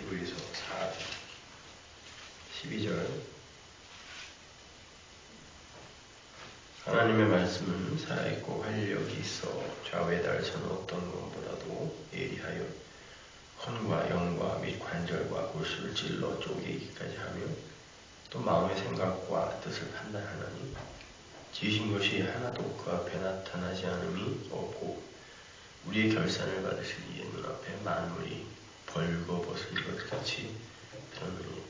히브리서 4장 12절. 하나님의 말씀은 살아있고 활력이 있어 좌우에 달서는 어떤 것보다도 예리하여 혼과 영과 및 관절과 골수를 찔러 쪼개기까지 하며 또 마음의 생각과 뜻을 판단하나니 지으신 것이 하나도 그 앞에 나타나지 않음이 없고 우리의 결산을 받으실 이의 눈앞에 만물이 벌거벗은 것 같이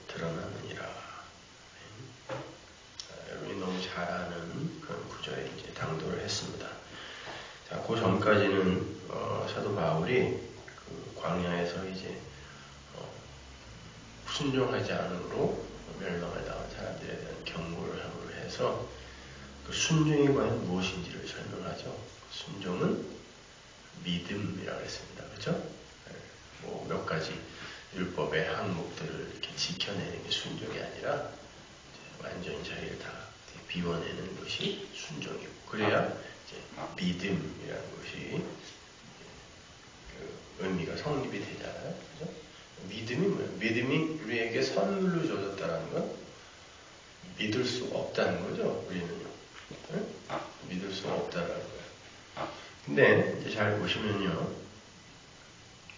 드러나느니라. 여러분이 너무 잘 아는 그런 구절에 이제 당도를 했습니다. 자, 그 전까지는 사도 바울이 그 광야에서 이제 순종하지 않음으로 멸망을 당한 사람들에 대한 경고를 함으로 해서 그 순종이 과연 무엇인지를 설명하죠. 순종은 믿음이라고 했습니다. 그렇죠? 뭐 몇 가지 율법의 항목들을 이렇게 지켜내는 게 순종이 아니라 완전히 자기를 다 비워내는 것이 순종이고, 그래야 이제 믿음이라는 것이 그 의미가 성립이 되잖아요. 그죠? 믿음이 뭐예요? 믿음이 우리에게 선물로 주어졌다는 건 믿을 수 없다는 거죠. 우리는요. 네? 믿을 수 없다는 거예요. 근데 이제 잘 보시면요.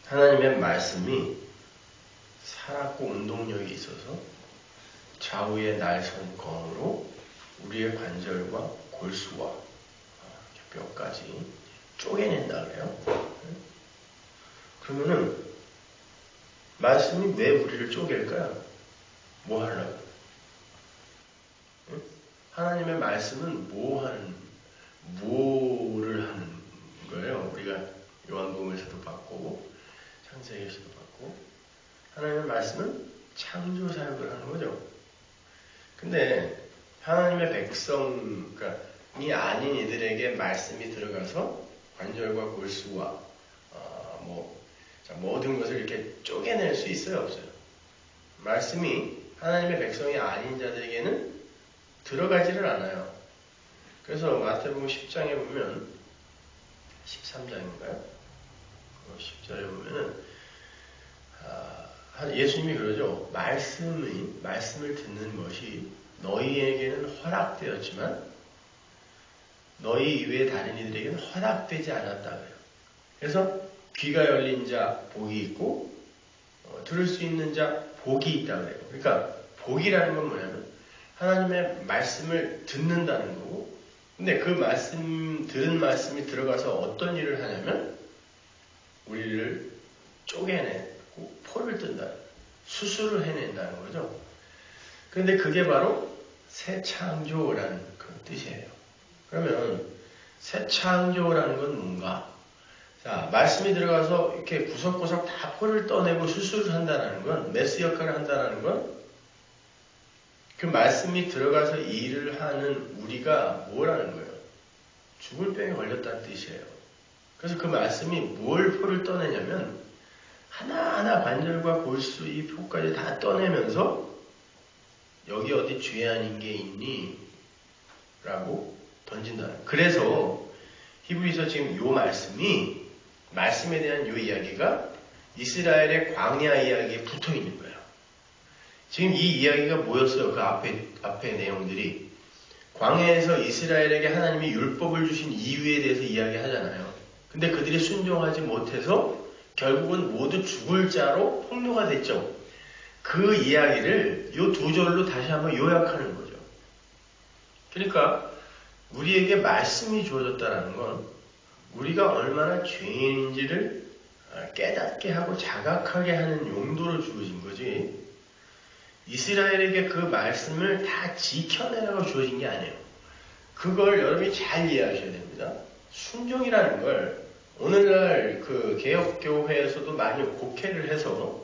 하나님의 말씀이 살았고 운동력이 있어서 좌우에 날선 검으로 우리의 관절과 골수와 뼈까지 쪼개낸다 그래요. 그러면은 말씀이 왜 우리를 쪼갤까요? 뭐 하려고? 하나님의 말씀은 뭐를 하는 거예요? 우리가 요한복음에서도 봤고 창세기에서도 봤고, 하나님의 말씀은 창조 사역을 하는 거죠. 근데 하나님의 백성이 아닌 이들에게 말씀이 들어가서 관절과 골수와 모든 것을 이렇게 쪼개낼 수 있어요, 없어요? 말씀이 하나님의 백성이 아닌 자들에게는 들어가지를 않아요. 그래서 마태복음 10장에 보면 13장인가요? 10절에 보면은 예수님이 그러죠. 말씀을 듣는 것이 너희에게는 허락되었지만 너희 이외의 다른 이들에게는 허락되지 않았다 그래요. 그래서 귀가 열린 자 복이 있고 들을 수 있는 자 복이 있다 그래요. 그러니까 복이라는 건 뭐냐면 하나님의 말씀을 듣는다는 거고, 근데 그 들은 말씀이 들어가서 어떤 일을 하냐면 우리를 쪼개내고 포를 뜬다, 수술을 해낸다는 거죠. 그런데 그게 바로 새 창조라는 그 뜻이에요. 그러면 새 창조라는 건 뭔가? 자, 말씀이 들어가서 이렇게 구석구석 다 포를 떠내고 수술을 한다는 건, 메스 역할을 한다는 건, 그 말씀이 들어가서 일을 하는 우리가 뭐라는 거예요? 죽을 병에 걸렸다는 뜻이에요. 그래서 그 말씀이 뭘 포를 떠내냐면 하나하나 관절과 골수 이 포까지 다 떠내면서 여기 어디 죄 아닌 게 있니? 라고 던진다는. 그래서 히브리서 지금 요 말씀에 대한 요 이야기가 이스라엘의 광야 이야기에 붙어 있는 거예요. 지금 이 이야기가 뭐였어요? 그 앞에 내용들이 광야에서 이스라엘에게 하나님이 율법을 주신 이유에 대해서 이야기하잖아요. 근데 그들이 순종하지 못해서 결국은 모두 죽을 자로 폭로가 됐죠. 그 이야기를 요 두 절로 다시 한번 요약하는 거죠. 그러니까 우리에게 말씀이 주어졌다는 건 우리가 얼마나 죄인인지를 깨닫게 하고 자각하게 하는 용도로 주어진 거지, 이스라엘에게 그 말씀을 다 지켜내라고 주어진 게 아니에요. 그걸 여러분이 잘 이해하셔야 됩니다. 순종이라는 걸 오늘날 그 개혁교회에서도 많이 곡해를 해서,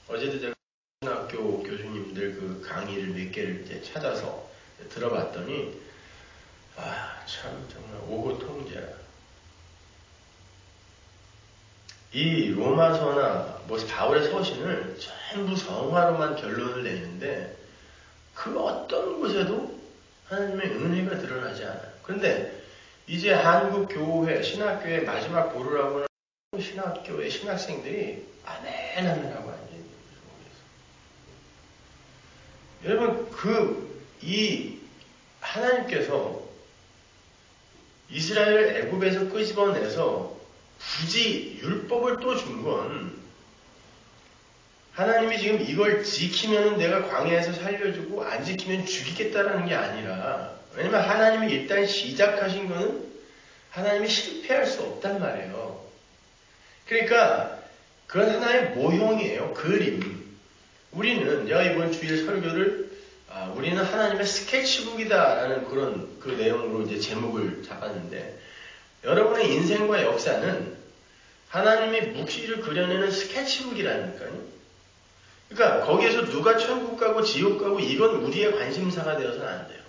어제도 제가 신학교 교수님들 그 강의를 몇 개를 이제 찾아서 들어봤더니 참 정말 오고통제라. 이 로마서나 바울의 서신을 전부 성화로만 결론을 내는데 그 어떤 곳에도 하나님의 은혜가 드러나지 않아요. 그런데 이제 한국 교회, 신학교의 마지막 보루라고 하는 신학교의 신학생들이 아멘하느라고 앉아있는 거죠. 여러분, 하나님께서 이스라엘을 애굽에서 끄집어내서 굳이 율법을 또 준 건 하나님이 지금 이걸 지키면 내가 광야에서 살려주고 안 지키면 죽이겠다라는 게 아니라, 왜냐면 하나님이 일단 시작하신 거는 하나님이 실패할 수 없단 말이에요. 그러니까 그건 하나의 모형이에요. 그림. 우리는 이번 주일 설교를 우리는 하나님의 스케치북이다라는 그런 그 내용으로 이제 제목을 잡았는데, 여러분의 인생과 역사는 하나님이 묵시를 그려내는 스케치북이라니까요. 그러니까 거기에서 누가 천국 가고 지옥 가고 이건 우리의 관심사가 되어서는 안 돼요.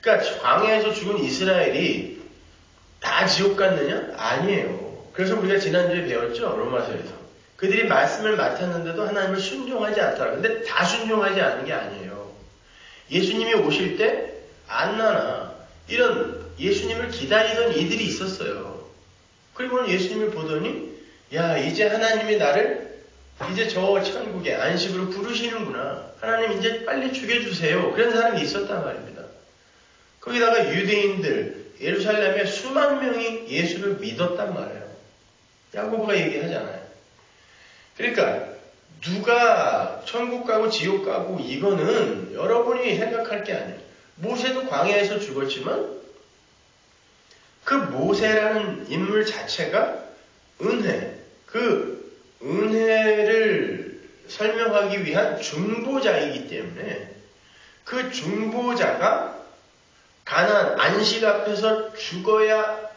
그러니까 광야에서 죽은 이스라엘이 다 지옥 갔느냐? 아니에요. 그래서 우리가 지난주에 배웠죠. 로마서에서. 그들이 말씀을 맡았는데도 하나님을 순종하지 않더라. 근데 다 순종하지 않은 게 아니에요. 예수님이 오실 때 안나나 이런 예수님을 기다리던 이들이 있었어요. 그리고는 예수님을 보더니 야, 이제 하나님이 나를 이제 저 천국의 안식으로 부르시는구나. 하나님 이제 빨리 죽여주세요. 그런 사람이 있었단 말입니다. 거기다가 유대인들 예루살렘에 수만 명이 예수를 믿었단 말이에요. 야고보가 얘기하잖아요. 그러니까 누가 천국 가고 지옥 가고 이거는 여러분이 생각할 게 아니에요. 모세도 광야에서 죽었지만 그 모세라는 인물 자체가 그 은혜를 설명하기 위한 중보자이기 때문에 그 중보자가 가나안 안식 앞에서 죽어야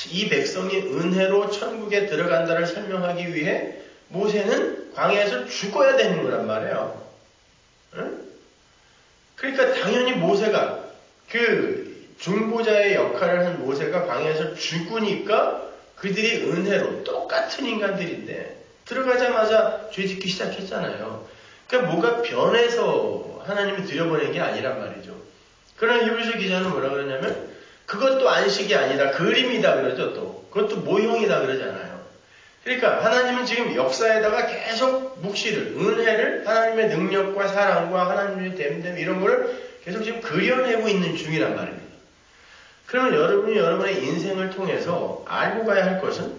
이 백성이 은혜로 천국에 들어간다를 설명하기 위해 모세는 광야에서 죽어야 되는 거란 말이에요. 응? 그러니까 당연히 모세가 그 중보자의 역할을 한 모세가 광야에서 죽으니까 그들이 은혜로 똑같은 인간들인데 들어가자마자 죄 짓기 시작했잖아요. 그러니까 뭐가 변해서 하나님이 들여보낸 게 아니란 말이죠. 그러나 히브리서 기자는 뭐라 그러냐면 그것도 안식이 아니다. 그림이다 그러죠. 또 그것도 모형이다 그러잖아요. 그러니까 하나님은 지금 역사에다가 계속 묵시를, 은혜를, 하나님의 능력과 사랑과 하나님의 됨됨 이런 거를 계속 지금 그려내고 있는 중이란 말입니다. 그러면 여러분이 여러분의 인생을 통해서 알고 가야 할 것은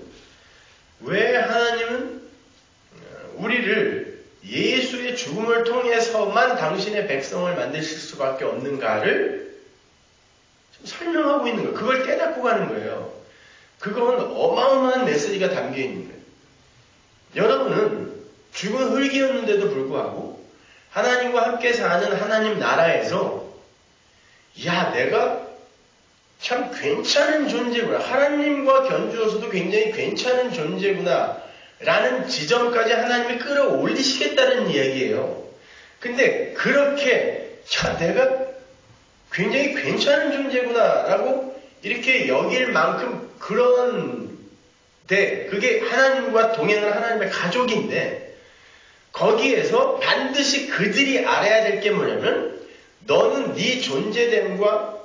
왜 하나님은 우리를 예수의 죽음을 통해서만 당신의 백성을 만드실 수밖에 없는가를 설명하고 있는 거예요. 그걸 깨닫고 가는 거예요. 그건 어마어마한 메시지가 담겨 있는 거예요. 여러분은 죽은 흙이었는데도 불구하고 하나님과 함께 사는 하나님 나라에서 야, 내가 참 괜찮은 존재구나. 하나님과 견주어서도 굉장히 괜찮은 존재구나. 라는 지점까지 하나님이 끌어올리시겠다는 이야기예요. 근데 그렇게 야, 내가 굉장히 괜찮은 존재구나 라고 이렇게 여길 만큼 그런데 그게 하나님과 동행하는 하나님의 가족인데 거기에서 반드시 그들이 알아야 될 게 뭐냐면 너는 네 존재됨과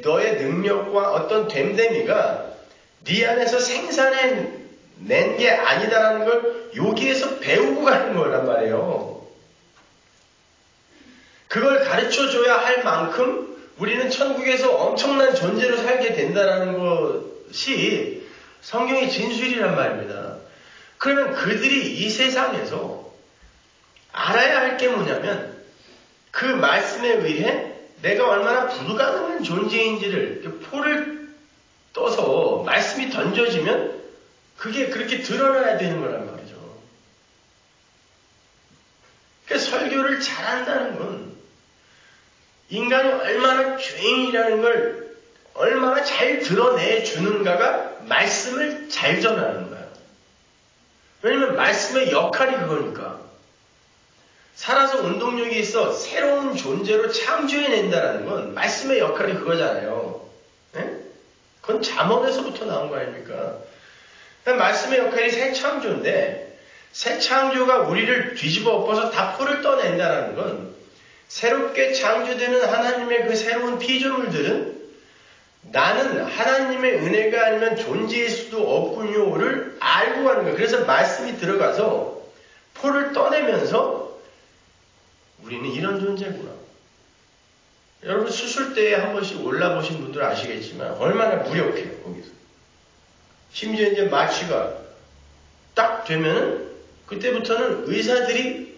너의 능력과 어떤 됨됨이가 네 안에서 생산해 낸 게 아니다라는 걸 여기에서 배우고 가는 거란 말이에요. 그걸 가르쳐줘야 할 만큼 우리는 천국에서 엄청난 존재로 살게 된다는 것이 성경의 진술이란 말입니다. 그러면 그들이 이 세상에서 알아야 할 게 뭐냐면 그 말씀에 의해 내가 얼마나 불가능한 존재인지를 포를 떠서 말씀이 던져지면 그게 그렇게 드러나야 되는 거란 말이죠. 그러니까 설교를 잘한다는 건 인간이 얼마나 죄인이라는 걸 얼마나 잘 드러내주는가가 말씀을 잘 전하는 거예요. 왜냐면 말씀의 역할이 그거니까. 살아서 운동력이 있어 새로운 존재로 창조해낸다는 건 말씀의 역할이 그거잖아요. 네? 그건 잠언에서부터 나온 거 아닙니까? 말씀의 역할이 새 창조인데 새 창조가 우리를 뒤집어 엎어서 다 포를 떠낸다는 건 새롭게 창조되는 하나님의 그 새로운 피조물들은 나는 하나님의 은혜가 아니면 존재일 수도 없군요를 알고 가는 거예요. 그래서 말씀이 들어가서 포를 떠내면서 우리는 이런 존재구나. 여러분 수술대에 한 번씩 올라보신 분들 아시겠지만 얼마나 무력해요. 거기서. 심지어 이제 마취가 딱 되면은 그때부터는 의사들이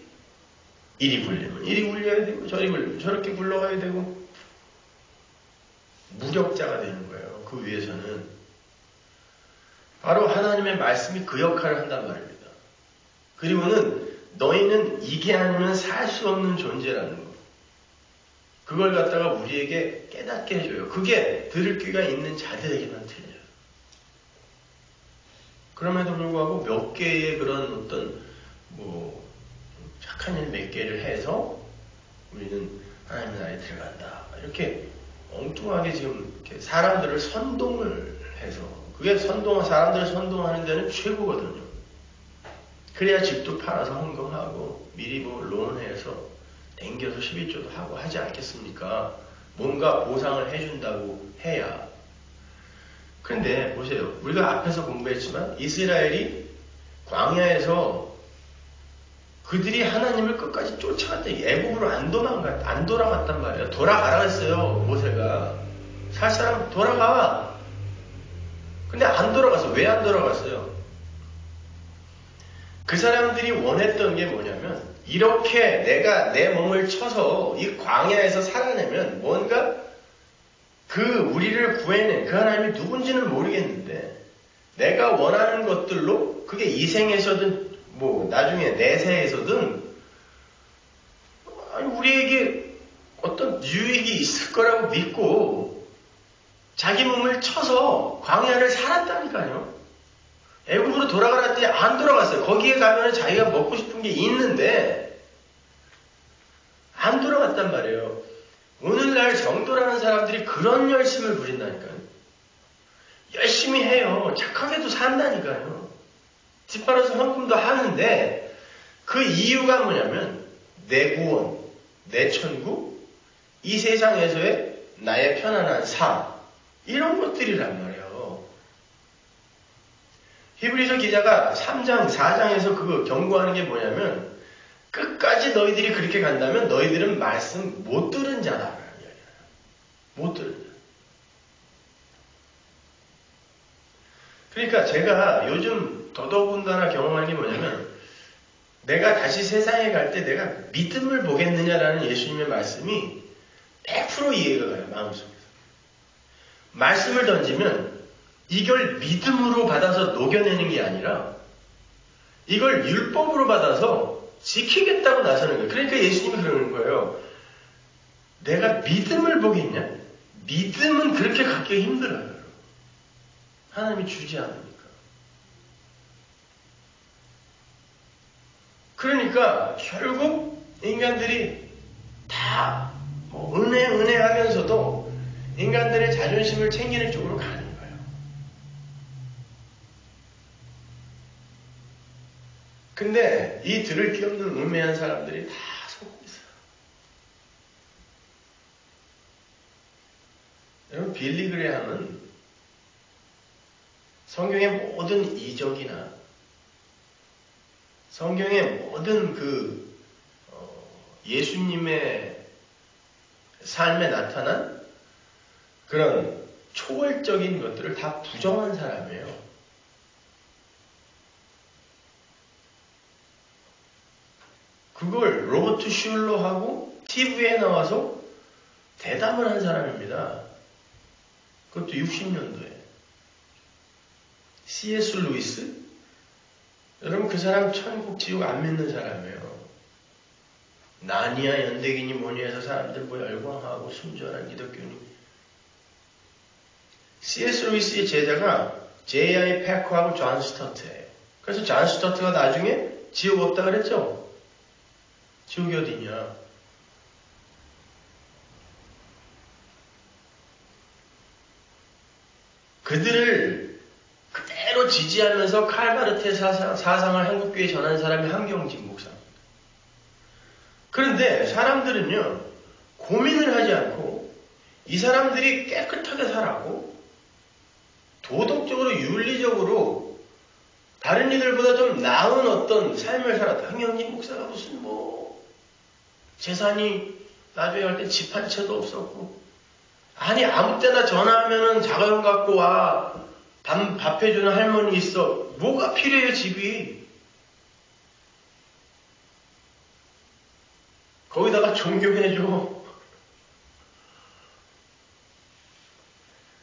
이리 굴리면 이리 굴려야 되고 저리 굴리면 저렇게 굴러가야 되고 무력자가 되는 거예요. 그 위에서는 바로 하나님의 말씀이 그 역할을 한단 말입니다. 그리고는 너희는 이게 아니면 살 수 없는 존재라는 거. 그걸 갖다가 우리에게 깨닫게 해줘요. 그게 들을 귀가 있는 자들에게만 들려요. 그럼에도 불구하고 몇 개의 그런 어떤 착한 일 몇 개를 해서 우리는 하나님의 나라에 들어간다. 이렇게 엉뚱하게 지금 이렇게 사람들을 선동을 해서 그게 사람들을 선동하는 데는 최고거든요. 그래야 집도 팔아서 헌금하고 미리 론해서 댕겨서 11조도 하고 하지 않겠습니까? 뭔가 보상을 해준다고 해야. 그런데 보세요. 우리가 앞에서 공부했지만 이스라엘이 광야에서 그들이 하나님을 끝까지 쫓아갔더니 애굽으로 안 돌아갔단 말이에요. 돌아가라 했어요. 모세가. 살 사람 돌아가. 근데 안 돌아갔어. 왜 안 돌아갔어요? 그 사람들이 원했던 게 뭐냐면 이렇게 내가 내 몸을 쳐서 이 광야에서 살아내면 뭔가 우리를 구해낸 그 하나님이 누군지는 모르겠는데 내가 원하는 것들로 그게 이생에서든 나중에 내세에서든 우리에게 어떤 유익이 있을 거라고 믿고 자기 몸을 쳐서 광야를 살았다니까요. 애굽으로 돌아가라 했더니 안 돌아갔어요. 거기에 가면 자기가 먹고 싶은 게 있는데 안 돌아갔단 말이에요. 오늘날 정도라는 사람들이 그런 열심을 부린다니까요. 열심히 해요. 착하게도 산다니까요. 집 팔아서 헌금도 하는데 그 이유가 뭐냐면 내 구원, 내 천국, 이 세상에서의 나의 편안한 삶 이런 것들이란 말이에요. 히브리서 기자가 3장, 4장에서 그거 경고하는 게 뭐냐면 끝까지 너희들이 그렇게 간다면 너희들은 말씀 못 들은 자다. 못 들은 자. 그러니까 제가 요즘 더더군다나 경험하는 게 뭐냐면 내가 다시 세상에 갈 때 내가 믿음을 보겠느냐라는 예수님의 말씀이 100% 이해가 가요. 마음속에서. 말씀을 던지면 이걸 믿음으로 받아서 녹여내는 게 아니라 이걸 율법으로 받아서 지키겠다고 나서는 거예요. 그러니까 예수님이 그러는 거예요. 내가 믿음을 보겠냐? 믿음은 그렇게 갖기 힘들어요. 하나님이 주지 않으니까. 그러니까 결국 인간들이 다 은혜 하면서도 인간들의 자존심을 챙기는 쪽으로 가는 거예요. 근데 이 들을 기 없는 우매한 사람들이 다 속고 있어요. 여러분 빌리 그레함은 성경의 모든 이적이나 성경의 모든 예수님의 삶에 나타난 그런 초월적인 것들을 다 부정한 사람이에요. 그걸 로버트 슐러하고 TV에 나와서 대담을 한 사람입니다. 그것도 60년도에. C.S. 루이스? 여러분 그 사람 천국 지옥 안 믿는 사람이에요. 나니아 연대기니 뭐니 해서 사람들 열광하고 순전한 기독교니. C.S. 루이스의 제자가 J.I. 패커하고 존 스터트예요. 그래서 존 스터트가 나중에 지옥 없다 그랬죠? 지옥이 어디냐? 그들을 그대로 지지하면서 칼바르트의 사상을 한국교회에 전한 사람이 한경직 목사입니다. 그런데 사람들은요, 고민을 하지 않고 이 사람들이 깨끗하게 살았고 도덕적으로 윤리적으로 다른 이들보다 좀 나은 어떤 삶을 살았다. 한경직 목사가 무슨 재산이 나중에 갈 때 집 한 채도 없었고, 아니 아무 때나 전화하면은 자가용 갖고 와, 밥 해주는 할머니 있어. 뭐가 필요해요 집이. 거기다가 존경해줘.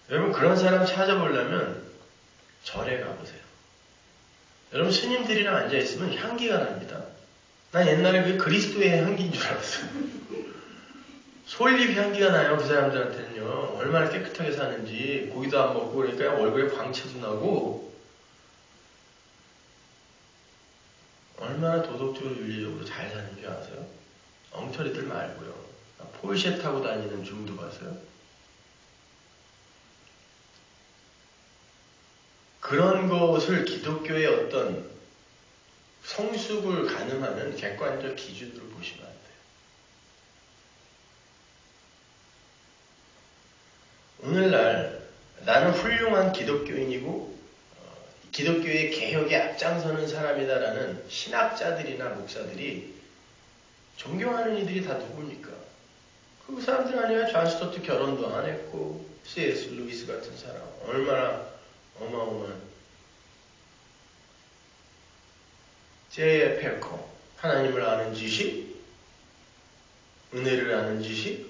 여러분 그런 사람 찾아보려면 절에 가보세요. 여러분 스님들이랑 앉아있으면 향기가 납니다. 난 옛날에 그게 그리스도의 향기인 줄 알았어요. 솔잎 향기가 나요. 그 사람들한테는요. 얼마나 깨끗하게 사는지. 고기도 안 먹고 그러니까 얼굴에 광채도 나고 얼마나 도덕적으로 윤리적으로 잘 사는 줄 아세요? 엉터리들 말고요. 포르쉐 타고 다니는 중도 봤어요? 그런 것을 기독교의 어떤 성숙을 가늠하는 객관적 기준으로 보시면 안 돼요. 오늘날 나는 훌륭한 기독교인이고 기독교의 개혁에 앞장서는 사람이다라는 신학자들이나 목사들이 존경하는 이들이 다 누굽니까? 그 사람들 아니야. 존 스토트 결혼도 안 했고 C.S. 루이스 같은 사람 얼마나 어마어마한 J.F. 펠커 하나님을 아는 지식, 은혜를 아는 지식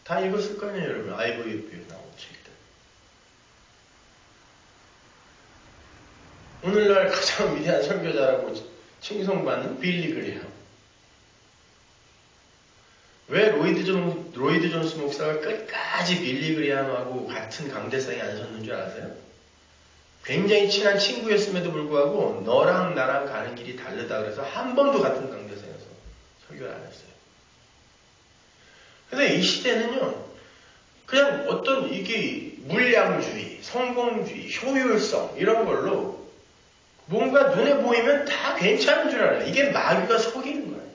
다 읽었을 거 아니에요, 여러분. IVF에 나온 책들. 오늘날 가장 위대한 선교자라고 칭송받는 빌리 그레이엄. 왜 로이드 존스 목사가 끝까지 빌리 그레이엄하고 같은 강대상에 안 섰는 줄 아세요? 굉장히 친한 친구였음에도 불구하고 너랑 나랑 가는 길이 다르다 그래서 한 번도 같은 강대상에서 설교를 안 했어요. 근데 이 시대는요, 그냥 어떤 이게 물량주의, 성공주의, 효율성 이런 걸로 뭔가 눈에 보이면 다 괜찮은 줄 알아요. 이게 마귀가 속이는 거예요.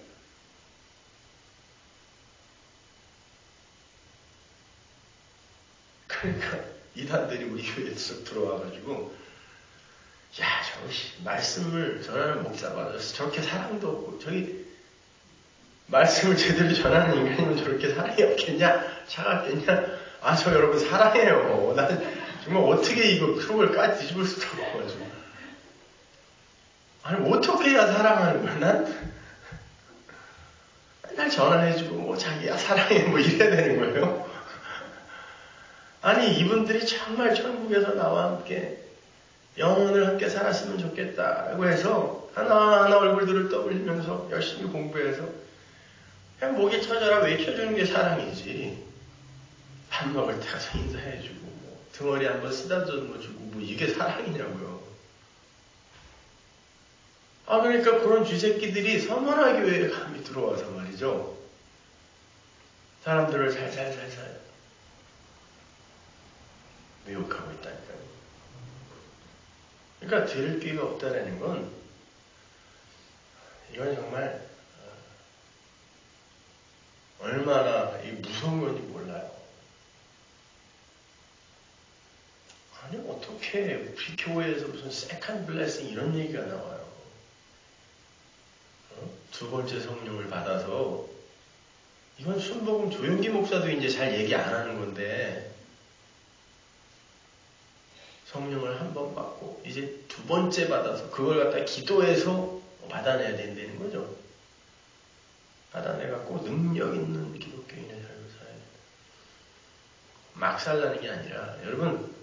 그러니까 이단들이 우리 교회에 쓱 들어와가지고 야, 저기 말씀을 전하는 목사 받아서 저렇게 사랑도 없고 저기 말씀을 제대로 전하는 인간이면 저렇게 사랑이 없겠냐? 차갑겠냐? 아, 저 여러분 사랑해요. 나는 정말 어떻게 이거 크록을 뒤집을 수도 없어가지고. 아니, 어떻게 해야 사랑하는 거야, 난? 맨날 전화해주고, 뭐, 자기야, 사랑해, 뭐, 이래야 되는 거예요? 아니, 이분들이 정말 천국에서 나와 함께 영혼을 함께 살았으면 좋겠다라고 해서 하나하나 얼굴들을 떠올리면서 열심히 공부해서 그냥 목이 터져라 외쳐주는 게 사랑이지. 밥 먹을 때 가서 인사해주고 뭐 등어리 한번 쓰다듬어 주고 뭐 이게 사랑이냐고요. 아, 그러니까 그런 쥐새끼들이 서머나 교회에 감히 들어와서 말이죠. 사람들을 살살살살 미혹하고 있다니까요. 그러니까 들을 귀가 없다라는 건 이건 정말 얼마나 이 무서운 건지 몰라요. 아니, 어떻게 우리 교회에서 무슨 세컨드 블레싱 이런 얘기가 나와요. 두 번째 성령을 받아서 이건 순복음 조용기 목사도 이제 잘 얘기 안 하는 건데 성령을 한 번 받고 이제 두 번째 받아서 그걸 갖다 기도해서 받아내야 된다는 거죠. 받아내갖고 능력 있는 기독교인의 삶을 살아야 된다. 막 살라는 게 아니라 여러분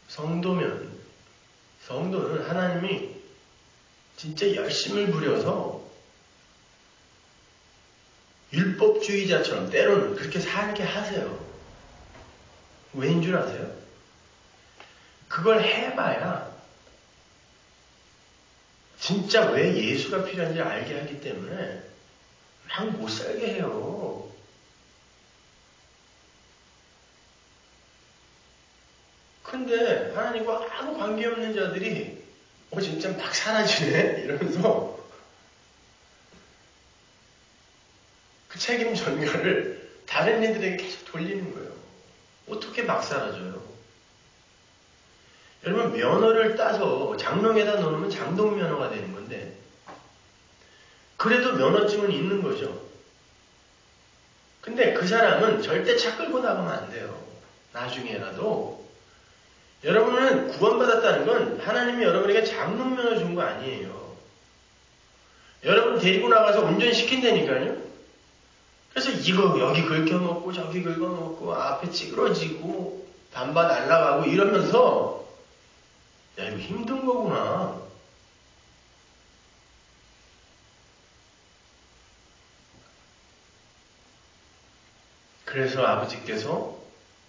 성도는 하나님이 진짜 열심을 부려서 율법주의자처럼 때로는 그렇게 살게 하세요. 왜인 줄 아세요? 그걸 해봐야 진짜 왜 예수가 필요한지 알게 하기 때문에 막 못 살게 해요. 근데 하나님과 아무 관계없는 자들이 진짜 막 사라지네 이러면서 그 책임 전가를 다른 애들에게 계속 돌리는 거예요. 어떻게 막 사라져요? 여러분 면허를 따서 장롱에다 넣으면 장롱 면허가 되는 건데 그래도 면허증은 있는 거죠. 근데 그 사람은 절대 차 끌고 나가면 안 돼요. 나중에라도. 여러분은 구원받았다는 건 하나님이 여러분에게 장롱면허 준 거 아니에요. 여러분 데리고 나가서 운전시킨다니까요. 그래서 이거 여기 긁혀먹고 저기 긁어먹고 앞에 찌그러지고 반바 날아가고 이러면서 야 이거 힘든 거구나. 그래서 아버지께서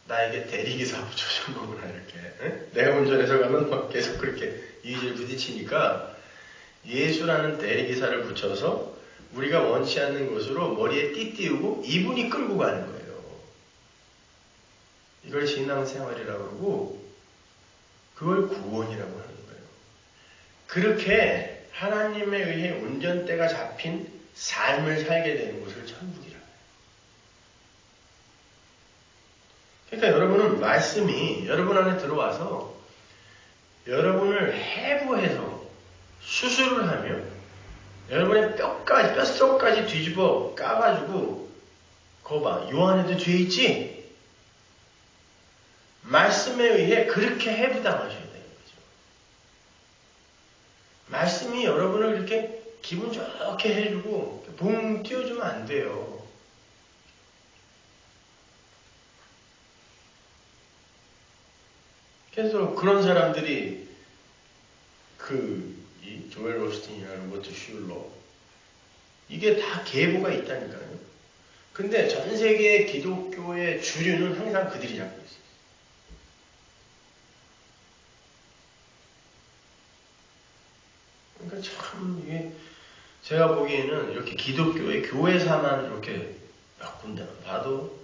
나에게 대리기사 붙여준 거구나 이렇게. 에? 내가 운전해서 가면 막 계속 그렇게 이질 부딪히니까 예수라는 대리기사를 붙여서 우리가 원치 않는 곳으로 머리에 띠 이분이 끌고 가는 거예요. 이걸 신앙생활이라고 그러고 그걸 구원이라고 하는 거예요. 그렇게 하나님에 의해 운전대가 잡힌 삶을 살게 되는 곳을 천국이라. 그러니까 여러분은 말씀이 여러분 안에 들어와서 여러분을 해부해서 수술을 하며 여러분의 뼛속까지 뒤집어 까가지고 거 봐. 요 안에도 죄 있지? 말씀에 의해 그렇게 해부당하셔야 되는 거죠. 말씀이 여러분을 이렇게 기분 좋게 해주고 붕 띄워주면 안 돼요. 그래서 그런 사람들이 이 조엘 로스틴이나 로버트 슐러 이게 다 계보가 있다니까요. 근데 전 세계 기독교의 주류는 항상 그들이 잡고 있어요. 그러니까 참 이게 제가 보기에는 이렇게 기독교의 교회사만 이렇게 몇 군데만 봐도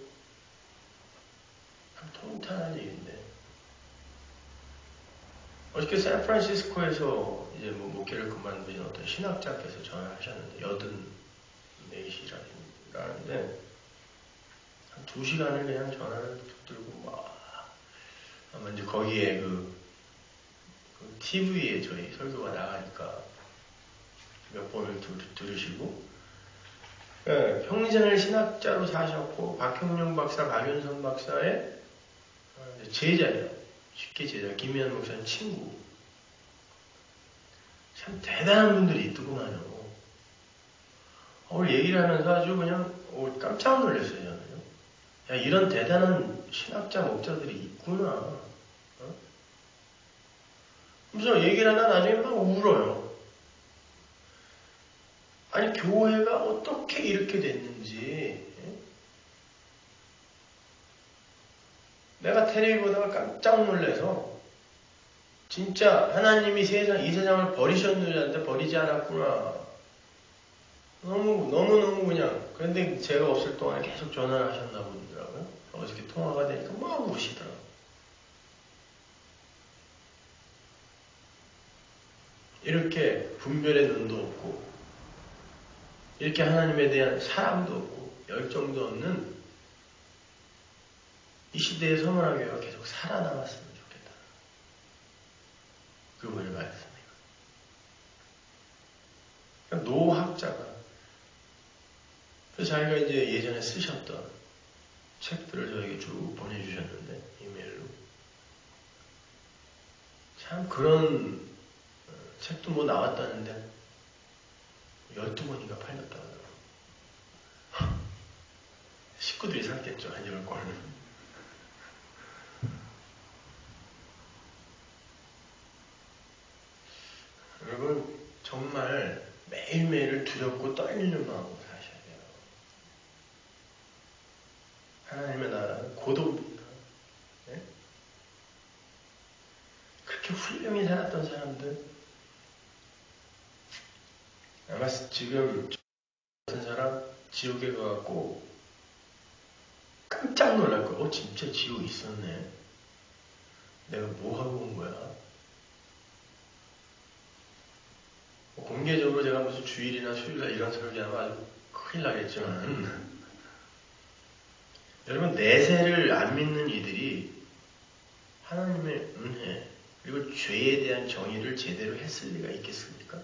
참 통탄한 일인데 어저께 샌프란시스코에서 이제 뭐 목회를 그만두신 어떤 신학자께서 전화하셨는데 84이라는데 한 2시간을 그냥 전화를 붙들고 막 아마 이제 거기에 그 TV에 저희 설교가 나가니까 몇 번을 들으시고 평생을 신학자로 사셨고 박형룡 박사, 박윤선 박사의 제자예요. 쉽게 제자, 김희연 목사님 친구. 참 대단한 분들이 있더구만요. 오늘 얘기를 하면서 아주 그냥 깜짝 놀랐어요. 저는요. 야, 이런 대단한 신학자 목자들이 있구나. 어? 그래서 얘기를 하다 나중에 막 울어요. 아니 교회가 어떻게 이렇게 됐는지 내가 텔레비 보다가 깜짝 놀라서 진짜 하나님이 이 세상을 버리셨는데 버리지 않았구나. 너무너무 그냥. 그런데 제가 없을 동안에 계속 전화를 하셨나 보더라고요. 어저께 통화가 되니까 막 우시더라고요. 이렇게 분별의 눈도 없고 이렇게 하나님에 대한 사랑도 없고 열정도 없는 이 시대의 서머나교회가 계속 살아남았으면 좋겠다. 그분을 말씀해요. 노학자가 그래서 자기가 이제 예전에 쓰셨던 책들을 저에게 쭉 보내주셨는데 이메일로 참 그런 책도 뭐 나왔다는데 12권인가 팔렸다고 하더라고요. 식구들이 샀겠죠. 한 10권을. 여러분 정말 매일매일을 두렵고 떨리는 마음으로 사셔야 돼요. 하나님의 나라는 고독입니다. 네? 그렇게 훌륭히 살았던 사람들 아마 지금 같은 사람 지옥에 가갖고 깜짝 놀랄 거예요. 진짜 지옥 있었네. 내가 뭐 하고 온 거야? 공개적으로 제가 무슨 주일이나 수요일날 이런 설교하면 아주 큰일 나겠지만 여러분 내세를 안 믿는 이들이 하나님의 은혜 그리고 죄에 대한 정의를 제대로 했을 리가 있겠습니까?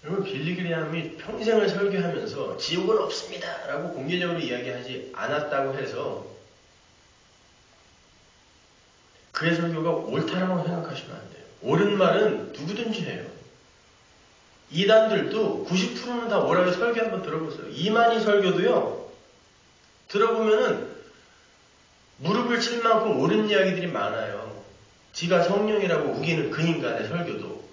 여러분 여러분 빌리 그레이엄이 평생을 설교하면서 지옥은 없습니다 라고 공개적으로 이야기하지 않았다고 해서 그의 설교가 옳다라고 생각하시면 안 돼요. 옳은 말은 누구든지 해요. 이단들도 90%는 다 옳아요. 설교 한번 들어보세요. 이만희 설교도요. 들어보면은 무릎을 칠 만큼 옳은 이야기들이 많아요. 지가 성령이라고 우기는 그 인간의 설교도.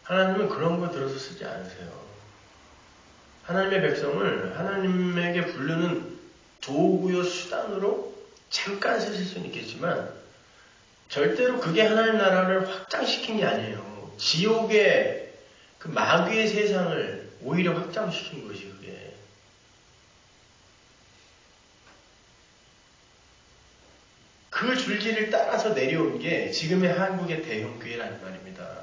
하나님은 그런 거 들어서 쓰지 않으세요. 하나님의 백성을 하나님에게 부르는 도구요 수단으로 잠깐 쓰실 수는 있겠지만 절대로 그게 하나님 나라를 확장시킨 게 아니에요. 지옥의 그 마귀의 세상을 오히려 확장시킨 것이 그게. 그 줄기를 따라서 내려온 게 지금의 한국의 대형교회라는 말입니다.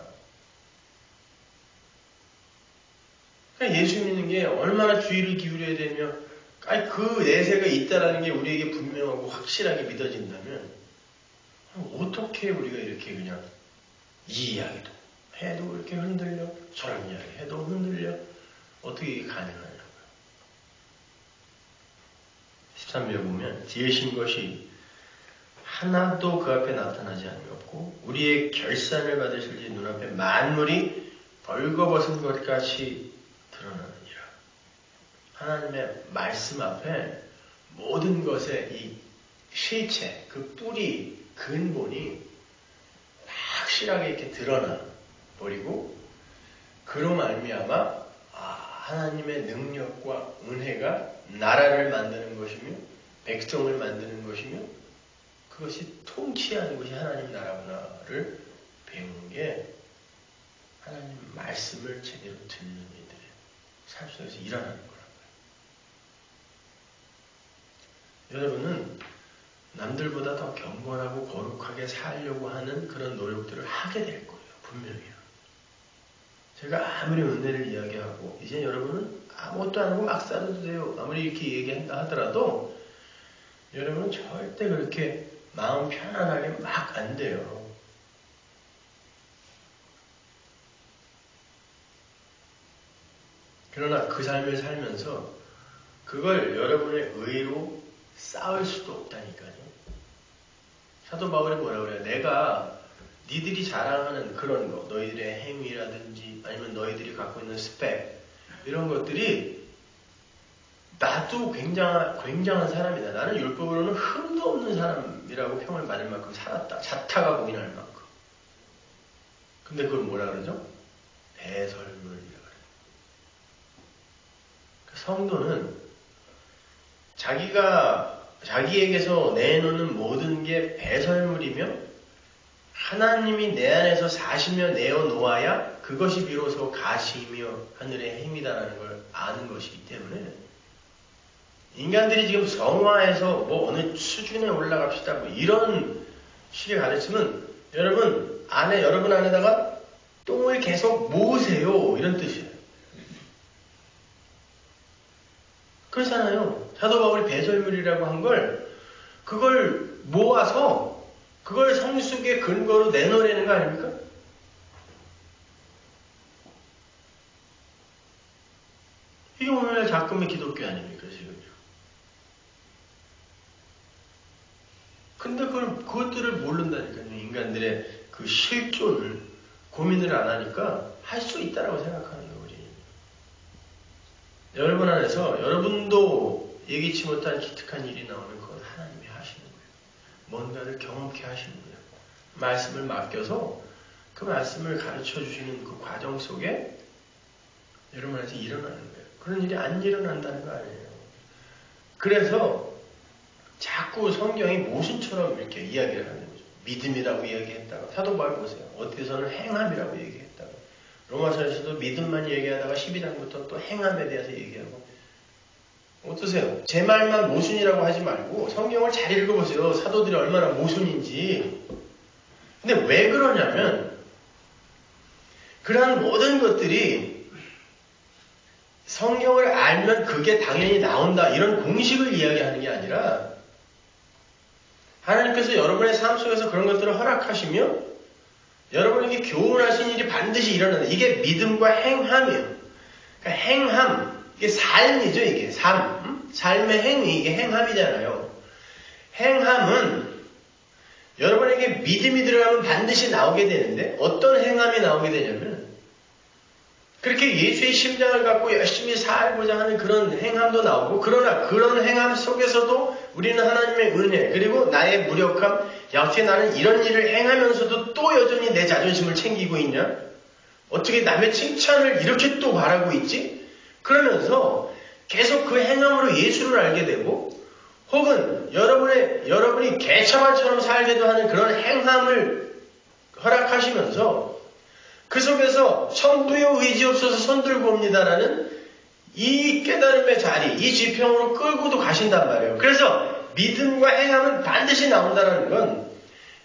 그러니까 예수 믿는 게 얼마나 주의를 기울여야 되며, 아니 그 내세가 있다라는 게 우리에게 분명하고 확실하게 믿어진다면 어떻게 우리가 이렇게 그냥 이 이야기도 해도 이렇게 흔들려, 저런 이야기 해도 흔들려, 어떻게 이게 가능하냐고요. 13절에 보면 지으신 것이 하나도 그 앞에 나타나지 않었고 우리의 결산을 받으실 지 눈앞에 만물이 벌거벗은 것 같이 드러나느니라. 하나님의 말씀 앞에 모든 것의 이 실체, 그 뿌리, 근본이 확실하게 이렇게 드러나 버리고 그로 말미암아 하나님의 능력과 은혜가 나라를 만드는 것이며 백성을 만드는 것이며 그것이 통치하는 것이 하나님 나라구나를 배우는 게 하나님 말씀을 제대로 듣는 이들의 삶 속에서 일어나는 거라고요. 여러분은 남들보다 더 경건하고 거룩하게 살려고 하는 그런 노력들을 하게 될 거예요. 분명히요. 제가 아무리 은혜를 이야기하고 이제 여러분은 아무것도 안 하고 막 살아도 돼요. 아무리 이렇게 얘기한다 하더라도 여러분은 절대 그렇게 마음 편안하게 막 안 돼요. 그러나 그 삶을 살면서 그걸 여러분의 의로 쌓을 수도 없다니까요. 사도 바울이 뭐라 그래요? 내가 니들이 자랑하는 그런 거, 너희들의 행위라든지 아니면 너희들이 갖고 있는 스펙 이런 것들이 나도 굉장한 사람이다. 나는 율법으로는 흠도 없는 사람이라고 평을 받을 만큼 살았다. 자타가 공인할 만큼. 근데 그걸 뭐라 그러죠? 배설물이라 그래요. 성도는 자기에게서 내놓는 모든 게 배설물이며 하나님이 내 안에서 사시며 내어놓아야 그것이 비로소 가시며 하늘의 힘이다라는 걸 아는 것이기 때문에 인간들이 지금 성화해서 뭐 어느 수준에 올라갑시다 뭐 이런 식의 가르침은 여러분 안에다가 똥을 계속 모으세요 이런 뜻이에요. 그렇잖아요. 사도 바울이 배설물이라고 한 그걸 모아서 그걸 성숙의 근거로 내놓으려는 거 아닙니까? 이게 오늘날 작금의 기독교 아닙니까, 지금요? 근데 그것들을 모른다니까요. 인간들의 그 실존을 고민을 안 하니까 할 수 있다라고 생각하는 거예요, 우리. 여러분 안에서 여러분도 예기치 못한 기특한 일이 나오는 건 하나님이 하시는 거예요. 뭔가를 경험케 하시는 거예요. 말씀을 맡겨서 그 말씀을 가르쳐 주시는 그 과정 속에 여러분 안에서 일어나는 거예요. 그런 일이 안 일어난다는 거 아니에요. 그래서 자꾸 성경이 모순처럼 이렇게 이야기를 하는 거죠. 믿음이라고 이야기했다가 사도 바울 보세요. 어디서는 행함이라고 얘기했다가 로마서에서도 믿음만 얘기하다가 12장부터 또 행함에 대해서 얘기하고 어떠세요? 제 말만 모순이라고 하지 말고 성경을 잘 읽어보세요. 사도들이 얼마나 모순인지. 근데 왜 그러냐면 그러한 모든 것들이 성경을 알면 그게 당연히 나온다 이런 공식을 이야기하는 게 아니라 하나님께서 여러분의 삶 속에서 그런 것들을 허락하시며 여러분에게 교훈하신 일이 반드시 일어난다. 이게 믿음과 행함이에요. 그러니까 행함, 이게 삶이죠. 이게 삶. 삶의 행위, 이게 행함이잖아요. 행함은 여러분에게 믿음이 들어가면 반드시 나오게 되는데 어떤 행함이 나오게 되냐면 그렇게 예수의 심장을 갖고 열심히 살고자 하는 그런 행함도 나오고 그러나 그런 행함 속에서도 우리는 하나님의 은혜 그리고 나의 무력함 야 어떻게 나는 이런 일을 행하면서도 또 여전히 내 자존심을 챙기고 있냐? 어떻게 남의 칭찬을 이렇게 또 바라고 있지? 그러면서 계속 그 행함으로 예수를 알게 되고 혹은 여러분이 개차반처럼 살게도 하는 그런 행함을 허락하시면서 그 속에서 천부여 의지 없어서 손들고 옵니다라는 이 깨달음의 자리, 이 지평으로 끌고도 가신단 말이에요. 그래서 믿음과 행함은 반드시 나온다는 건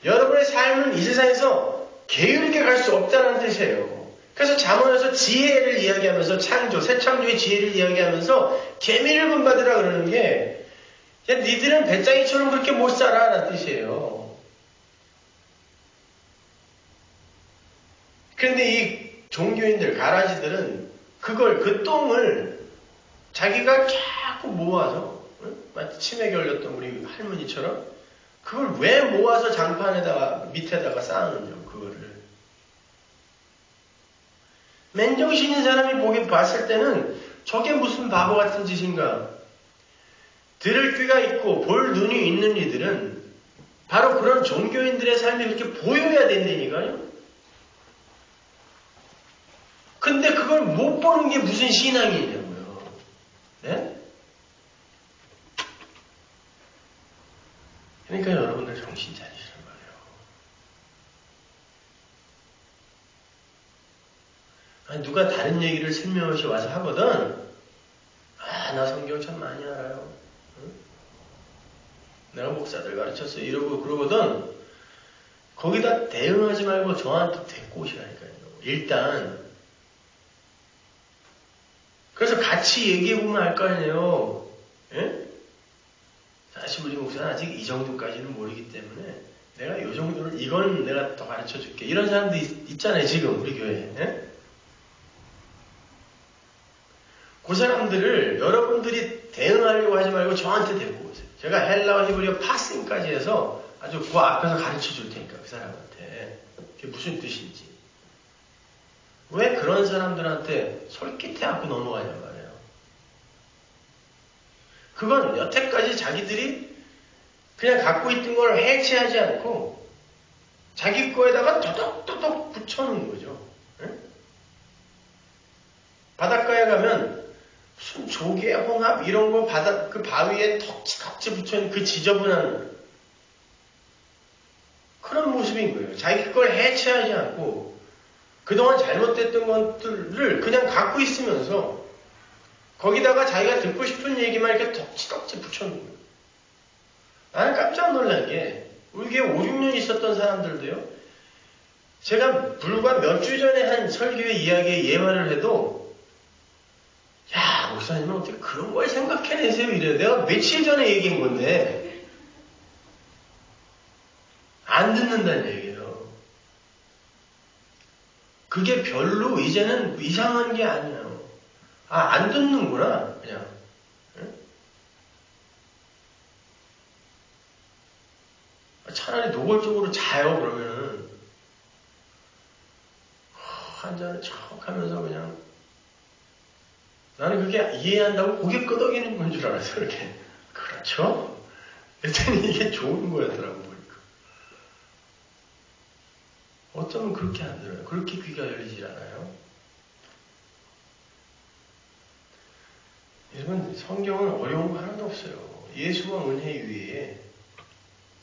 여러분의 삶은 이 세상에서 게으르게 갈 수 없다는 뜻이에요. 그래서 잠언에서 지혜를 이야기하면서 창조, 새 창조의 지혜를 이야기하면서 계미를 본받으라 그러는 게 야, 니들은 배짱이처럼 그렇게 못 살아 라는 뜻이에요. 그런데 이 종교인들, 가라지들은 그 똥을 자기가 자꾸 모아서 마치 치매에 걸렸던 우리 할머니처럼 그걸 왜 모아서 장판에다가 밑에다가 쌓아놓냐 그거를. 맨정신인 사람이 봤을 때는 저게 무슨 바보 같은 짓인가. 들을 귀가 있고 볼 눈이 있는 이들은 바로 그런 종교인들의 삶이 그렇게 보여야 된다니까요. 근데 그걸 못 보는 게 무슨 신앙이냐고요. 네? 그러니까 여러분들 정신 차리시란 말이에요. 아니, 누가 다른 얘기를 설명없이 와서 하거든. 나 성경 참 많이 알아요. 응? 내가 목사들 가르쳤어 이러고 그러거든. 거기다 대응하지 말고 저한테 데리고 오시라니까요. 일단 그래서 같이 얘기해보면 알 거 아니에요. 예? 사실 우리 목사는 아직 이 정도까지는 모르기 때문에 내가 이 정도는 이건 내가 더 가르쳐줄게. 이런 사람도 있잖아요. 지금 우리 교회에. 예? 그 사람들을 여러분들이 대응하려고 하지 말고 저한테 데리고 오세요. 제가 헬라어, 히브리어, 파싱까지 해서 아주 그 앞에서 가르쳐줄 테니까 그 사람한테. 그게 무슨 뜻인지. 왜 그런 사람들한테 솔깃해갖고 넘어가냔 말이에요. 그건 여태까지 자기들이 그냥 갖고 있던 걸 해체하지 않고 자기 거에다가 또덕또덕 붙여놓은 거죠. 네? 바닷가에 가면 무슨 조개, 홍합 이런 거 그 바위에 덕지덕지 붙여놓은 그 지저분한 그런 모습인 거예요. 자기 걸 해체하지 않고 그동안 잘못됐던 것들을 그냥 갖고 있으면서 거기다가 자기가 듣고 싶은 얘기만 이렇게 덕지덕지 붙여놓는 거예요. 나는 깜짝 놀란 게 우리 교회 5, 6년 있었던 사람들도요. 제가 불과 몇 주 전에 한 설교의 이야기에 예화를 해도 야 목사님은 어떻게 그런 걸 생각해내세요 이래요. 내가 며칠 전에 얘기한 건데 안 듣는다는 얘기예요. 그게 별로 이제는 이상한 게 아니에요. 안 듣는구나 그냥. 응? 차라리 노골적으로 자요 그러면은 한 잔을 척 하면서 그냥 나는 그게 이해한다고 고개 끄덕이는 건 줄 알았어. 그렇게 그렇죠? 그랬더니 이게 좋은 거였더라고 보니까. 어쩌면 그렇게 안 들어요. 그렇게 귀가 열리질 않아요. 여러분 성경은 어려운 거 하나도 없어요. 예수와 은혜 위에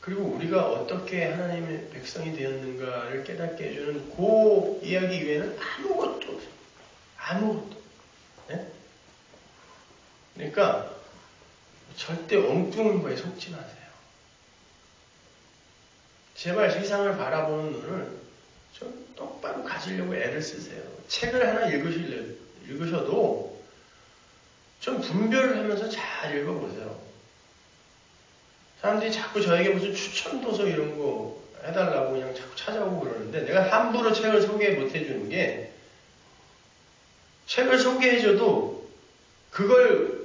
그리고 우리가 어떻게 하나님의 백성이 되었는가를 깨닫게 해주는 그 이야기 외에는 아무것도 없어요. 아무것도. 네? 그러니까 절대 엉뚱한 거에 속지 마세요. 제발 세상을 바라보는 눈을 좀 똑바로 가지려고 애를 쓰세요. 책을 하나 읽으셔도 좀 분별을 하면서 잘 읽어보세요. 사람들이 자꾸 저에게 무슨 추천도서 이런 거 해달라고 그냥 자꾸 찾아오고 그러는데 내가 함부로 책을 소개 못 해주는 게 책을 소개해줘도 그걸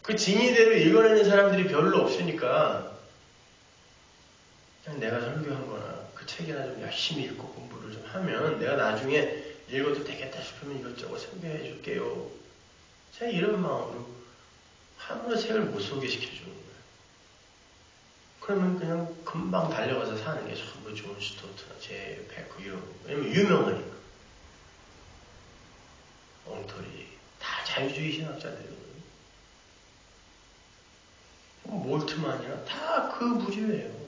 그 진의대로 읽어내는 사람들이 별로 없으니까 그냥 내가 설교한 거나 그 책이나 좀 열심히 읽고 공부를 좀 하면 내가 나중에 읽어도 되겠다 싶으면 이것저것 소개해 줄게요. 제가 이런 마음으로 함부로 책을 못 소개시켜주는 거예요. 그러면 그냥 금방 달려가서 사는 게 전부 존 스토트나 제 베커 이런 거. 왜냐면 유명하니까. 엉터리. 다 자유주의 신학자들이거든요. 몰트만이나 다 그 부류예요.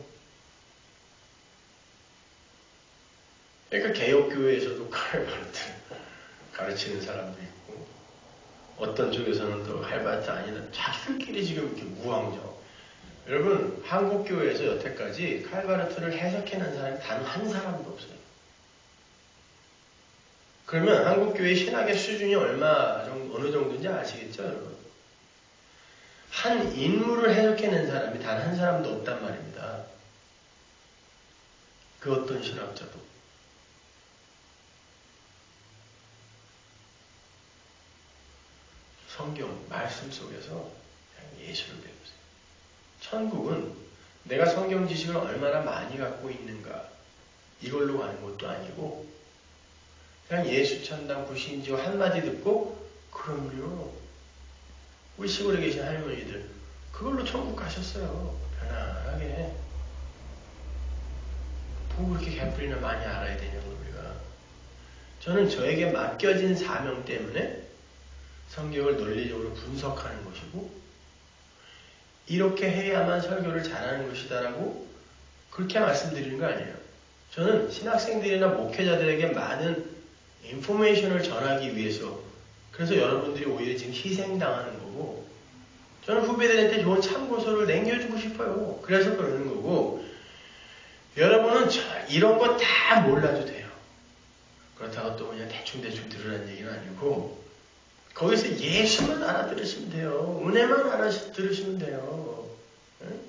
그러니까 개혁교회에서도 칼바르트 가르치는 사람도 있고 어떤 쪽에서는 또 칼바르트 아니다. 자기들끼리 지금 이렇게 무왕정. 여러분 한국교회에서 여태까지 칼바르트를 해석해낸 사람이 단 한 사람도 없어요. 그러면 한국교회 신학의 수준이 어느 정도인지 아시겠죠, 여러분? 한 인물을 해석해낸 사람이 단 한 사람도 없단 말입니다. 그 어떤 신학자도. 성경, 말씀 속에서 그냥 예수를 배우세요. 천국은 내가 성경 지식을 얼마나 많이 갖고 있는가 이걸로 가는 것도 아니고 그냥 예수 천당 구신지어 한마디 듣고 그럼요. 우리 시골에 계신 할머니들 그걸로 천국 가셨어요. 편안하게. 뭐 그렇게 개뿔이나 많이 알아야 되냐고 우리가. 저는 저에게 맡겨진 사명 때문에 성경을 논리적으로 분석하는 것이고 이렇게 해야만 설교를 잘하는 것이다라고 그렇게 말씀드리는 거 아니에요. 저는 신학생들이나 목회자들에게 많은 인포메이션을 전하기 위해서 그래서 여러분들이 오히려 지금 희생당하는 거고 저는 후배들한테 좋은 참고서를 남겨주고 싶어요. 그래서 그러는 거고 여러분은 이런 거 다 몰라도 돼요. 그렇다고 또 그냥 대충대충 들으라는 얘기는 아니고 거기서 예수만 알아들으시면 돼요. 은혜만 알아들으시면 돼요. 응?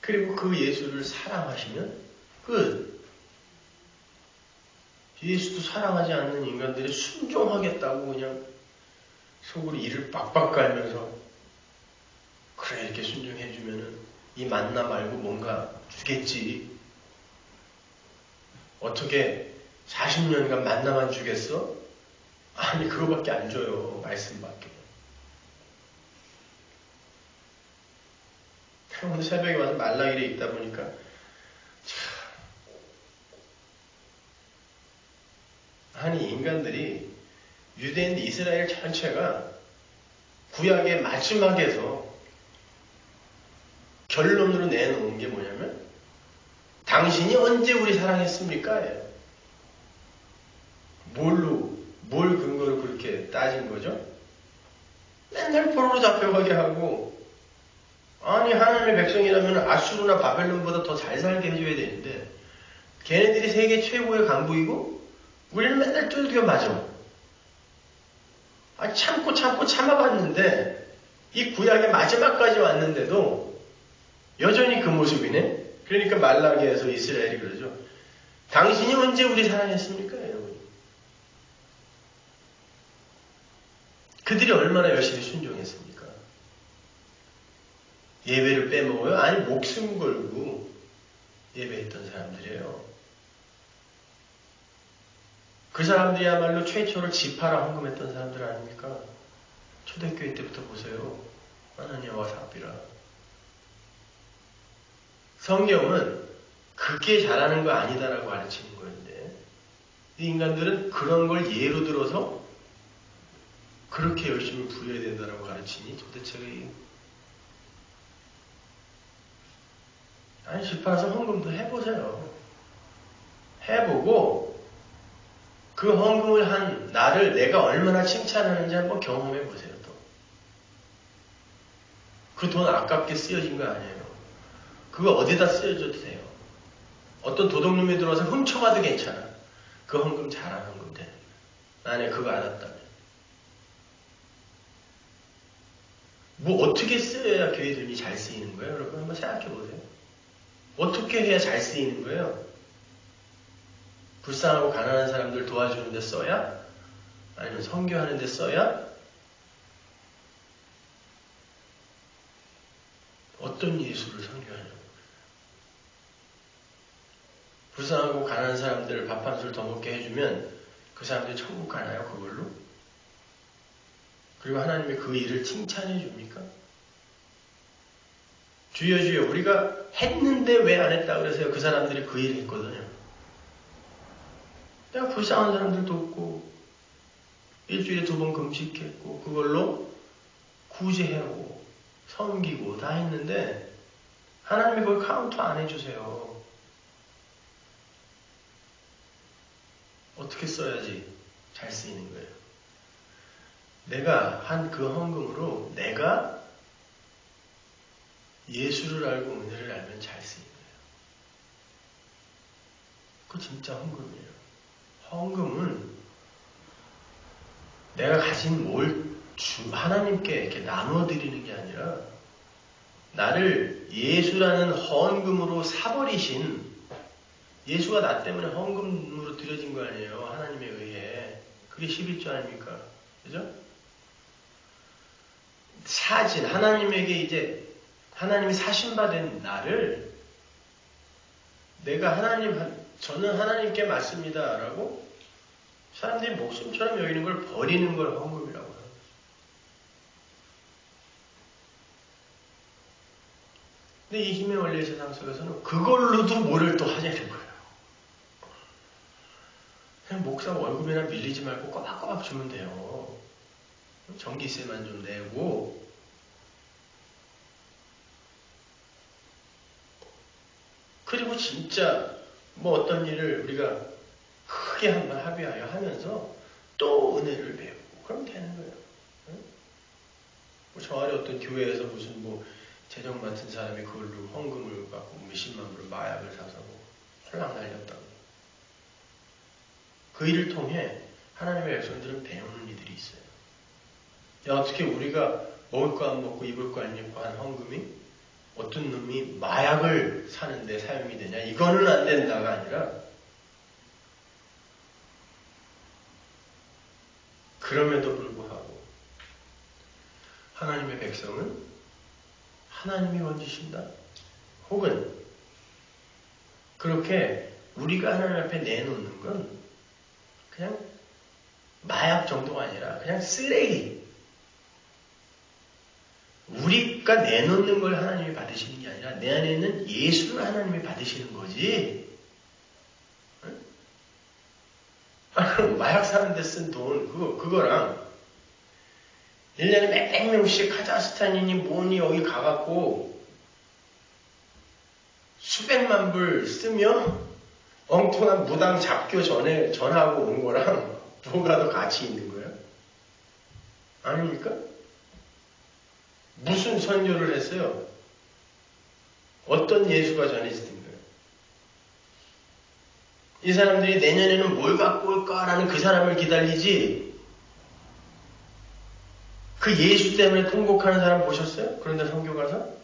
그리고 그 예수를 사랑하시면 끝. 예수도 사랑하지 않는 인간들이 순종하겠다고 그냥 속으로 이를 빡빡 깔면서 그래 이렇게 순종해주면은 이 만나 말고 뭔가 주겠지. 어떻게 40년간 만나만 주겠어? 아니 그거밖에 안 줘요. 말씀밖에. 오늘 새벽에 와서 말라길에 있다 보니까 아니 인간들이 유대인 이스라엘 전체가 구약의 마지막에서 결론으로 내놓은 게 뭐냐면 당신이 언제 우리 사랑했습니까? 뭘 근거로 그렇게 따진 거죠? 맨날 포로로 잡혀가게 하고 아니 하나님의 백성이라면 아수르나 바벨론보다 더 잘 살게 해줘야 되는데 걔네들이 세계 최고의 강국이고 우리는 맨날 뚫겨 맞아. 참고 참아봤는데 이 구약의 마지막까지 왔는데도 여전히 그 모습이네. 그러니까 말라기에서 이스라엘이 그러죠. 당신이 언제 우리 사랑했습니까? 여러분. 그들이 얼마나 열심히 순종했습니까? 예배를 빼먹어요? 아니 목숨 걸고 예배했던 사람들이에요. 그 사람들이야말로 최초로 지파라 헌금했던 사람들 아닙니까? 초대교회 때부터 보세요. 하나니아와 삽비라. 성경은 그게 잘하는 거 아니다라고 가르치는 거였는데 이 인간들은 그런 걸 예로 들어서 그렇게 열심히 부여해야 된다라고 가르치니 도대체 아니 지파라서 헌금도 해보세요. 해보고 그 헌금을 한 나를 내가 얼마나 칭찬하는지 한번 경험해 보세요. 또 그 돈 아깝게 쓰여진 거 아니에요. 그거 어디다 쓰여줘도 돼요. 어떤 도둑놈이 들어와서 훔쳐가도 괜찮아. 그 헌금 잘하는 건데 만약에 그거 알았다면 뭐 어떻게 쓰여야 교회 돈이 잘 쓰이는 거예요? 여러분 한번 생각해 보세요. 어떻게 해야 잘 쓰이는 거예요? 불쌍하고 가난한 사람들 도와주는 데 써야? 아니면 선교하는 데 써야? 어떤 예수를 선교하냐고. 불쌍하고 가난한 사람들 밥 한 술 더 먹게 해주면 그 사람들이 천국 가나요? 그걸로? 그리고 하나님이 그 일을 칭찬해 줍니까? 주여 주여 우리가 했는데 왜 안 했다 그러세요? 그 사람들이 그 일을 했거든요. 내가 불쌍한 사람들 돕고 일주일에 2번 금식했고 그걸로 구제하고 섬기고 다 했는데 하나님이 그걸 카운트 안 해주세요. 어떻게 써야지 잘 쓰이는 거예요? 내가 한 그 헌금으로 내가 예수를 알고 은혜를 알면 잘 쓰이는 거예요. 그거 진짜 헌금이에요. 헌금은 내가 가진 뭘 하나님께 이렇게 나눠드리는 게 아니라 나를 예수라는 헌금으로 사버리신 예수가 나 때문에 헌금으로 드려진 거 아니에요. 하나님에 의해. 그게 11조 아닙니까? 그죠? 사진, 하나님에게 이제 하나님이 사신받은 나를 내가 저는 하나님께 맞습니다. 라고 사람들이 목숨처럼 여기는 걸 버리는 걸 헌금이라고 해요. 근데 이 힘의 원리 세상 속에서는 그걸로도 뭐를 또 하자는 거예요. 그냥 목사 월급이나 밀리지 말고 꼬박꼬박 주면 돼요. 전기세만 좀 내고 그리고 진짜 뭐 어떤 일을 우리가 크게 한번 합의하여 하면서 또 은혜를 배우고 그러면 되는 거예요. 응? 저 아래 어떤 교회에서 무슨 뭐 재정 맡은 사람이 그걸로 헌금을 받고 몇십만 불 마약을 사서 홀랑 날렸다고. 그 일을 통해 하나님의 백성들은 배우는 이들이 있어요. 야, 어떻게 우리가 먹을 거 안 먹고 입을 거 안 입고 한 헌금이 어떤 놈이 마약을 사는데 사용이 되냐? 이거는 안 된다가 아니라 그럼에도 불구하고 하나님의 백성은 하나님이 건지신다. 혹은 그렇게 우리가 하나님 앞에 내놓는 건 그냥 마약 정도가 아니라 그냥 쓰레기. 우리가 내놓는 걸 하나님이 받으시는 게 아니라 내 안에 있는 예수를 하나님이 받으시는 거지. 응? 마약 사는데 쓴 돈 그거랑 1년에 몇백 명씩 카자흐스탄이니 뭐니 여기 가갖고 수백만 불 쓰며 엉뚱한 무당 잡교 전하고 온 거랑 뭐가 더 가치 있는 거예요? 아닙니까? 무슨 선교를 했어요? 어떤 예수가 전해지는 거예요? 이 사람들이 내년에는 뭘 갖고 올까라는 그 사람을 기다리지 그 예수 때문에 통곡하는 사람 보셨어요? 그런데 선교 가서?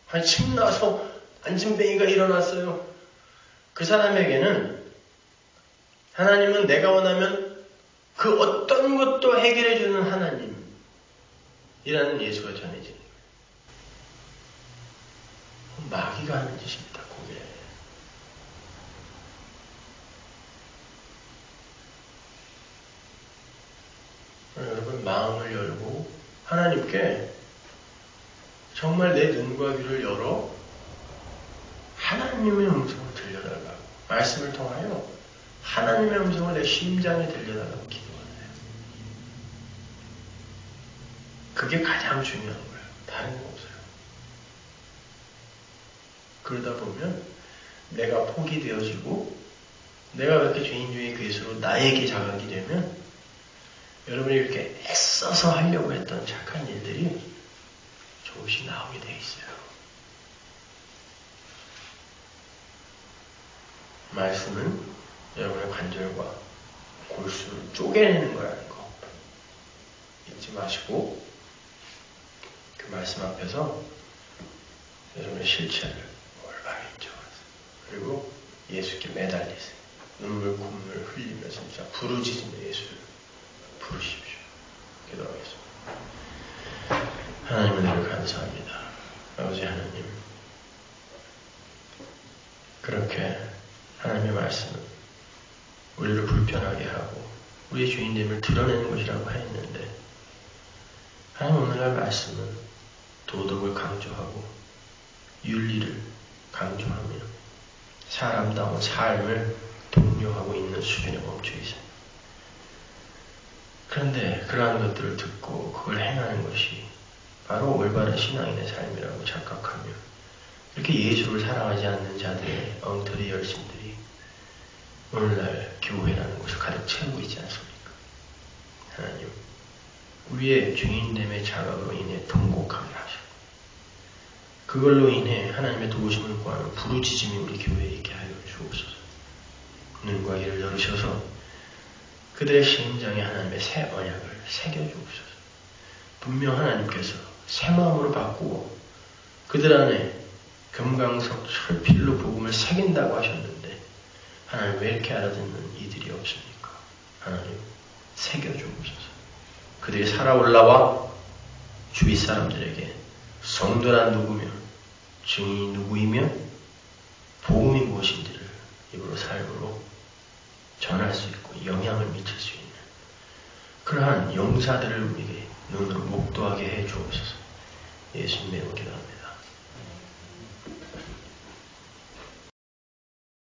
한 침나서 안진뱅이가 일어났어요. 그 사람에게는 하나님은 내가 원하면 그 어떤 것도 해결해주는 하나님이라는 예수가 전해지는 거예요. 마귀가 하는 짓입니다. 그게. 여러분 마음을 열고 하나님께 정말 내 눈과 귀를 열어 하나님의 음성을 들려달라고 말씀을 통하여 하나님의 음성을 내 심장에 들려달라고 기도하세요. 그게 가장 중요한 거예요. 다른 거 없어요. 그러다 보면 내가 포기되어지고 내가 그렇게 죄인 중에 괴수로 나에게 자각이 되면 여러분이 이렇게 애써서 하려고 했던 착한 일들이 조금씩 나오게 돼 있어요. 말씀은 여러분의 관절과 골수를 쪼개내는 거라는 거 잊지 잊지 마시고 그 말씀 앞에서 여러분의 실체를 올바로 인정하세요. 그리고 예수께 매달리세요. 눈물 콧물 흘리면서 진짜 부르짖으며 예수를 부르십시오. 기도하겠습니다. 하나님을 늘 감사합니다. 아버지 하나님, 그렇게 하나님의 말씀은 우리를 불편하게 하고 우리의 주인됨을 드러내는 것이라고 했는데, 하나님 오늘날 말씀은 도덕을 강조하고 윤리를 강조하며 사람다운 삶을 독려하고 있는 수준에 멈춰 있어요. 그런데 그러한 것들을 듣고 그걸 행하는 것이 바로 올바른 신앙인의 삶이라고 착각하며 이렇게 예수를 사랑하지 않는 자들의 엉터리 열심들이 오늘날 교회라는 것을 가득 채우고 있지 않습니까? 하나님, 우리의 주인됨의 자각으로 인해 통곡하게 하시고 그걸로 인해 하나님의 도우심을 구하는 부르짖음이 우리 교회에 있게 하여 주옵소서. 눈과 귀를 열으셔서 그들의 심장에 하나님의 새 언약을 새겨주옵소서. 분명 하나님께서 새 마음으로 바꾸어 그들 안에 금강석 철필로 복음을 새긴다고 하셨는데 하나님 왜 이렇게 알아듣는 이들이 없습니까? 하나님 새겨주옵소서. 그들이 살아 올라와 주위 사람들에게 성도란 누구며 증인이 누구이며 복음이 무엇인지를 입으로 삶으로 전할 수 있고 영향을 미칠 수 있는 그러한 용사들을 우리에게 눈으로 목도하게 해 주옵소서. 예수님의 이름으로 기도합니다.